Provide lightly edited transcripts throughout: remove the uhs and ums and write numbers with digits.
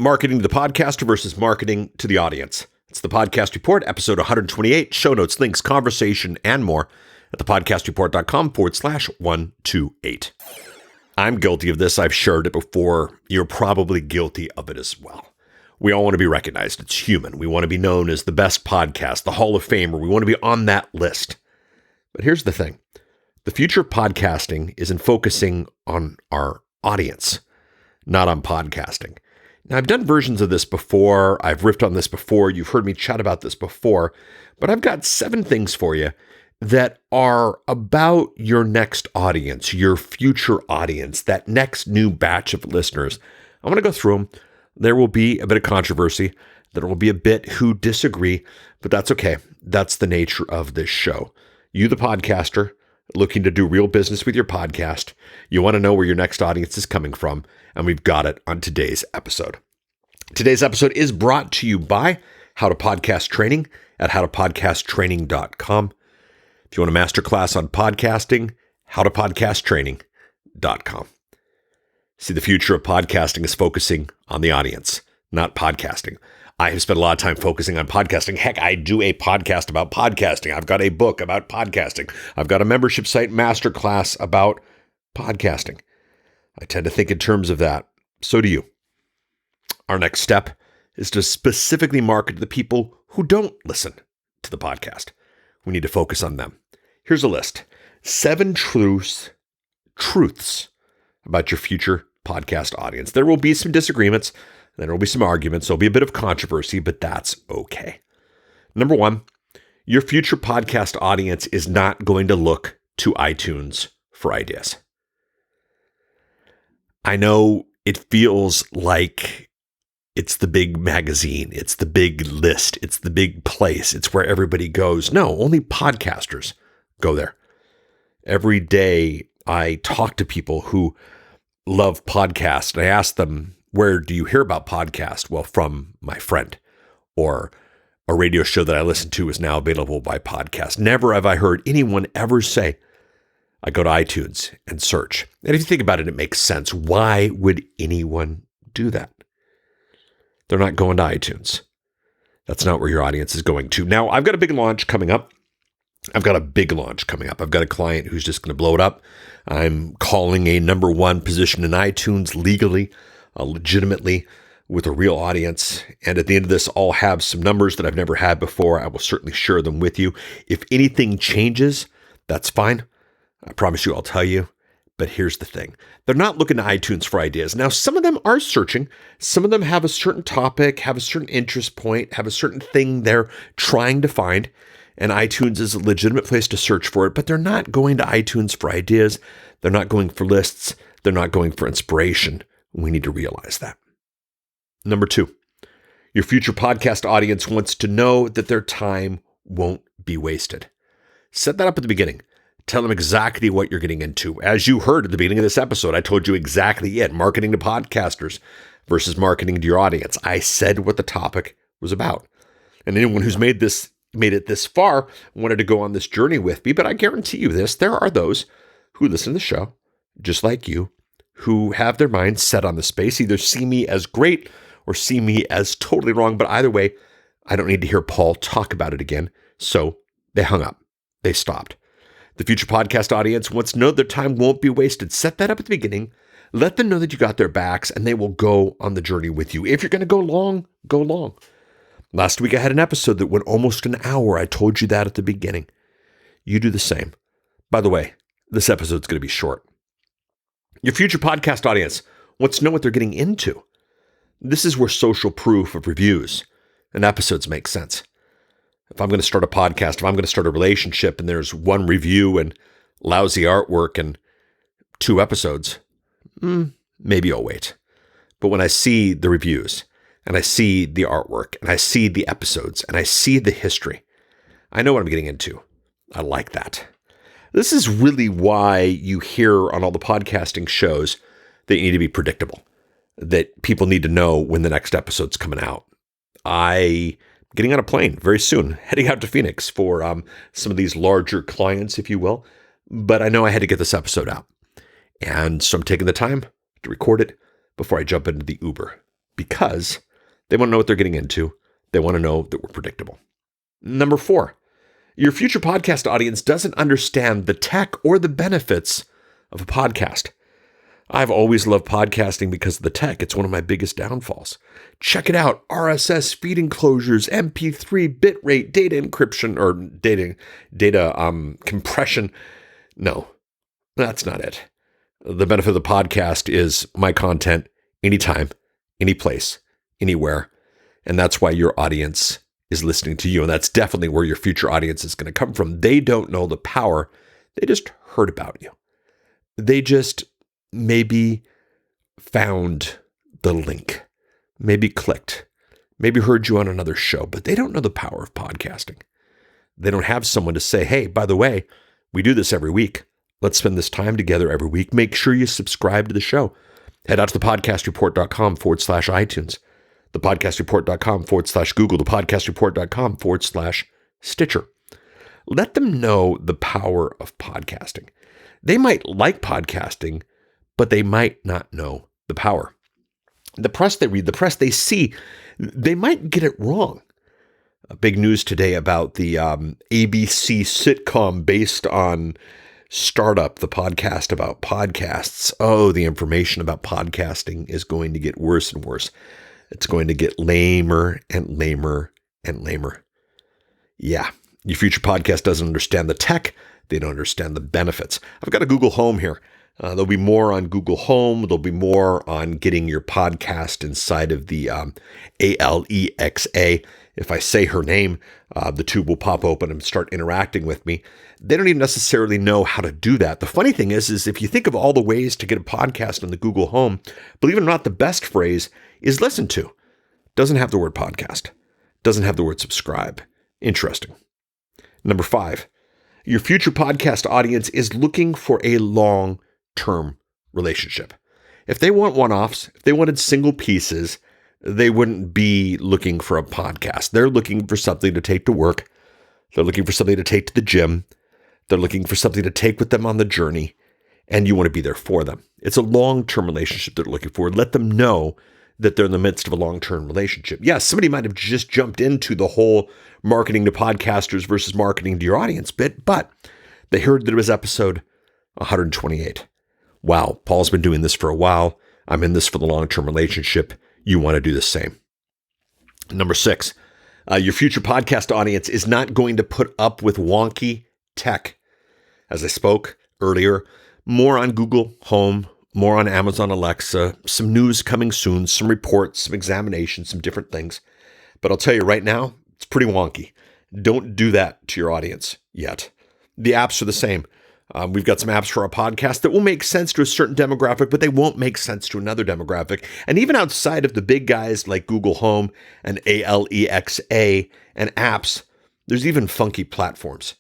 Marketing to the podcaster versus marketing to the audience. It's the Podcast Report, episode 128, show notes, links, conversation, and more at thepodcastreport.com/128. I'm guilty of this. I've shared it before. You're probably guilty of it as well. We all want to be recognized. It's human. We want to be known as the best podcast, the Hall of Famer. We want to be on that list. But here's the thing. The future of podcasting isn't focusing on our audience, not on podcasting. Now, I've done versions of this before. I've riffed on this before. You've heard me chat about this before. But I've got 7 things for you that are about your next audience, your future audience, that next new batch of listeners. I'm going to go through them. There will be a bit of controversy. There will be a bit who disagree, but that's okay. That's the nature of this show. You, the podcaster, looking to do real business with your podcast, you want to know where your next audience is coming from, and we've got it on today's episode. Today's episode is brought to you by How to Podcast Training at howtopodcasttraining.com. If you want a masterclass on podcasting, howtopodcasttraining.com. See, the future of podcasting is focusing on the audience, not podcasting. I have spent a lot of time focusing on podcasting. Heck, I do a podcast about podcasting. I've got a book about podcasting. I've got a membership site masterclass about podcasting. I tend to think in terms of that. So do you. Our next step is to specifically market to the people who don't listen to the podcast. We need to focus on them. Here's a list. 7 truths about your future podcast audience. There will be some disagreements. There will be some arguments. There'll be a bit of controversy, but that's okay. Number 1, your future podcast audience is not going to look to iTunes for ideas. I know it feels like it's the big magazine. It's the big list. It's the big place. It's where everybody goes. No, only podcasters go there. Every day I talk to people who love podcasts, and I ask them, where do you hear about podcast? Well, from my friend, or a radio show that I listen to is now available by podcast. Never have I heard anyone ever say, I go to iTunes and search. And if you think about it, it makes sense. Why would anyone do that? They're not going to iTunes. That's not where your audience is going to. Now, I've got a big launch coming up. I've got a client who's just going to blow it up. I'm calling a number 1 position in iTunes legally, legitimately, with a real audience. And at the end of this, I'll have some numbers that I've never had before. I will certainly share them with you. If anything changes, that's fine. I promise you, I'll tell you. But here's the thing. They're not looking to iTunes for ideas. Now, some of them are searching. Some of them have a certain topic, have a certain interest point, have a certain thing they're trying to find. And iTunes is a legitimate place to search for it, but they're not going to iTunes for ideas. They're not going for lists. They're not going for inspiration. We need to realize that. Number 2, your future podcast audience wants to know that their time won't be wasted. Set that up at the beginning. Tell them exactly what you're getting into. As you heard at the beginning of this episode, I told you exactly it. Marketing to podcasters versus marketing to your audience. I said what the topic was about. And anyone who's made it this far wanted to go on this journey with me, but I guarantee you this, there are those who listen to the show, just like you, who have their minds set on the space, either see me as great or see me as totally wrong. But either way, I don't need to hear Paul talk about it again. So they hung up. They stopped. The future podcast audience wants to know their time won't be wasted. Set that up at the beginning. Let them know that you got their backs, and they will go on the journey with you. If you're going to go long, go long. Last week, I had an episode that went almost an hour. I told you that at the beginning. You do the same. By the way, this episode's going to be short. Your future podcast audience wants to know what they're getting into. This is where social proof of reviews and episodes make sense. If I'm going to start a podcast, if I'm going to start a relationship and there's 1 review and lousy artwork and 2 episodes, maybe I'll wait. But when I see the reviews and I see the artwork and I see the episodes and I see the history, I know what I'm getting into. I like that. This is really why you hear on all the podcasting shows that you need to be predictable, that people need to know when the next episode's coming out. I'm getting on a plane very soon, heading out to Phoenix for some of these larger clients, if you will. But I know I had to get this episode out. And so I'm taking the time to record it before I jump into the Uber because they want to know what they're getting into. They want to know that we're predictable. Number 4, your future podcast audience doesn't understand the tech or the benefits of a podcast. I've always loved podcasting because of the tech. It's one of my biggest downfalls. Check it out. RSS feed enclosures, MP3 bitrate, data encryption, or data compression. No, that's not it. The benefit of the podcast is my content anytime, any place, anywhere. And that's why your audience is listening to you. And that's definitely where your future audience is going to come from. They don't know the power. They just heard about you. They just maybe found the link, maybe clicked, maybe heard you on another show, but they don't know the power of podcasting. They don't have someone to say, hey, by the way, we do this every week. Let's spend this time together every week. Make sure you subscribe to the show. Head out to thepodcastreport.com/iTunes, thepodcastreport.com/Google, thepodcastreport.com/Stitcher. Let them know the power of podcasting. They might like podcasting, but they might not know the power. The press they read, the press they see, they might get it wrong. Big news today about the ABC sitcom based on Startup, the podcast about podcasts. Oh, the information about podcasting is going to get worse and worse. It's going to get lamer and lamer and lamer. Yeah, your future podcast doesn't understand the tech. They don't understand the benefits. I've got a Google Home here. There'll be more on Google Home. There'll be more on getting your podcast inside of the Alexa. If I say her name, the tube will pop open and start interacting with me. They don't even necessarily know how to do that. The funny thing is if you think of all the ways to get a podcast on the Google Home, believe it or not, the best phrase is listen to. Doesn't have the word podcast. Doesn't have the word subscribe. Interesting. Number 5, your future podcast audience is looking for a long-term relationship. If they want one-offs, if they wanted single pieces, they wouldn't be looking for a podcast. They're looking for something to take to work. They're looking for something to take to the gym. They're looking for something to take with them on the journey, and you want to be there for them. It's a long-term relationship they're looking for. Let them know that they're in the midst of a long-term relationship. Yes, somebody might have just jumped into the whole marketing to podcasters versus marketing to your audience bit, but they heard that it was episode 128. Wow, Paul's been doing this for a while. I'm in this for the long-term relationship. You want to do the same. Number 6, your future podcast audience is not going to put up with wonky tech. As I spoke earlier, more on Google Home, more on Amazon Alexa, some news coming soon, some reports, some examinations, some different things. But I'll tell you right now, it's pretty wonky. Don't do that to your audience yet. The apps are the same. We've got some apps for our podcast that will make sense to a certain demographic, but they won't make sense to another demographic. And even outside of the big guys like Google Home and Alexa and apps, there's even funky platforms.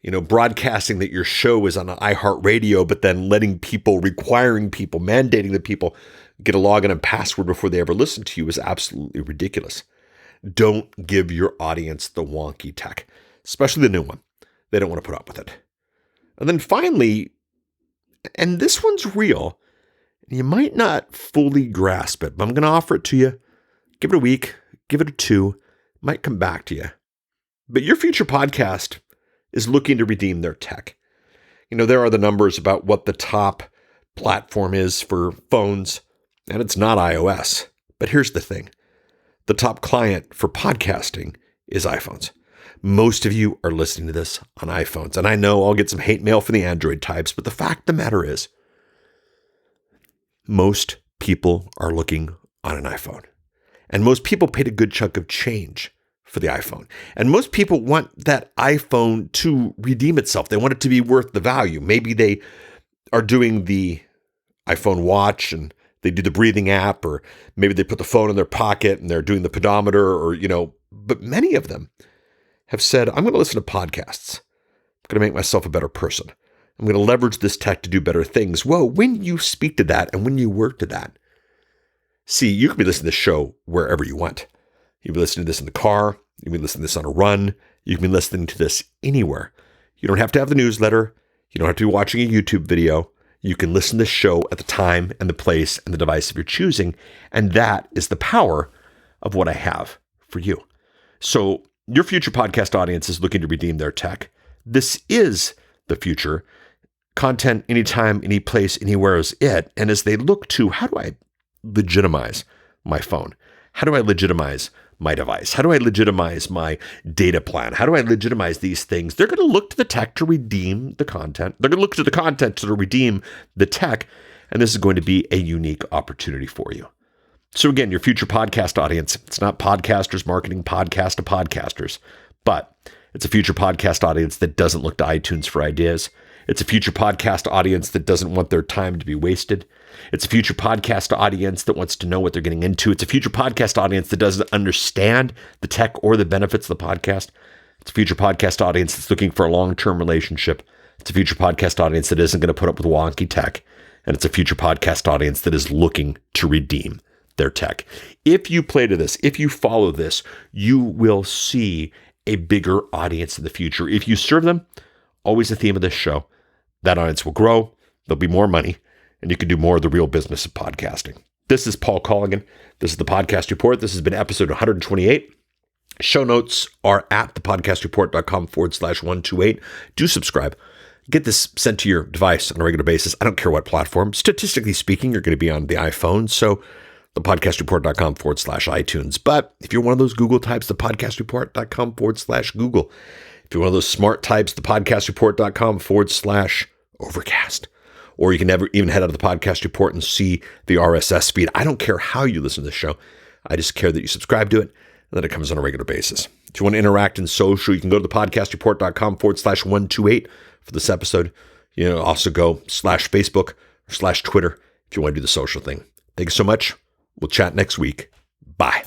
You know, broadcasting that your show is on iHeartRadio, but then requiring people, mandating that people get a login and password before they ever listen to you is absolutely ridiculous. Don't give your audience the wonky tech, especially the new one. They don't want to put up with it. And then finally, and this one's real, you might not fully grasp it, but I'm going to offer it to you. Give it a week, give it a 2, might come back to you. But your future podcast is looking to redeem their tech. You know, there are the numbers about what the top platform is for phones, and it's not iOS. But here's the thing. The top client for podcasting is iPhones. Most of you are listening to this on iPhones, and I know I'll get some hate mail for the Android types, but the fact of the matter is, most people are looking on an iPhone, and most people paid a good chunk of change for the iPhone, and most people want that iPhone to redeem itself. They want it to be worth the value. Maybe they are doing the iPhone watch and they do the breathing app, or maybe they put the phone in their pocket and they're doing the pedometer, or, but many of them have said, I'm going to listen to podcasts. I'm going to make myself a better person. I'm going to leverage this tech to do better things. Well, when you speak to that and when you work to that, see, you can be listening to this show wherever you want. You can be listening to this in the car. You can be listening to this on a run. You can be listening to this anywhere. You don't have to have the newsletter. You don't have to be watching a YouTube video. You can listen to the show at the time and the place and the device of your choosing. And that is the power of what I have for you. So your future podcast audience is looking to redeem their tech. This is the future. Content, anytime, any place, anywhere is it. And as they look to, how do I legitimize my phone? How do I legitimize my device? How do I legitimize my data plan? How do I legitimize these things? They're going to look to the tech to redeem the content. They're going to look to the content to redeem the tech. And this is going to be a unique opportunity for you. So again, your future podcast audience, it's not podcasters marketing podcast to podcasters, but it's a future podcast audience that doesn't look to iTunes for ideas. It's a future podcast audience that doesn't want their time to be wasted. It's a future podcast audience that wants to know what they're getting into. It's a future podcast audience that doesn't understand the tech or the benefits of the podcast. It's a future podcast audience that's looking for a long-term relationship. It's a future podcast audience that isn't going to put up with wonky tech. And it's a future podcast audience that is looking to redeem their tech. If you play to this, if you follow this, you will see a bigger audience in the future. If you serve them, always the theme of this show, that audience will grow, there'll be more money, and you can do more of the real business of podcasting. This is Paul Colligan. This is the Podcast Report. This has been episode 128. Show notes are at thepodcastreport.com/128. Do subscribe. Get this sent to your device on a regular basis. I don't care what platform. Statistically speaking, you're going to be on the iPhone. So thepodcastreport.com/iTunes. But if you're one of those Google types, thepodcastreport.com/Google. If you're one of those smart types, thepodcastreport.com/Overcast. Or you can never even head out of the Podcast Report and see the RSS feed. I don't care how you listen to the show. I just care that you subscribe to it and that it comes on a regular basis. If you want to interact in social, you can go to thepodcastreport.com/128 for this episode. You know, also go /Facebook or /Twitter if you want to do the social thing. Thank you so much. We'll chat next week. Bye.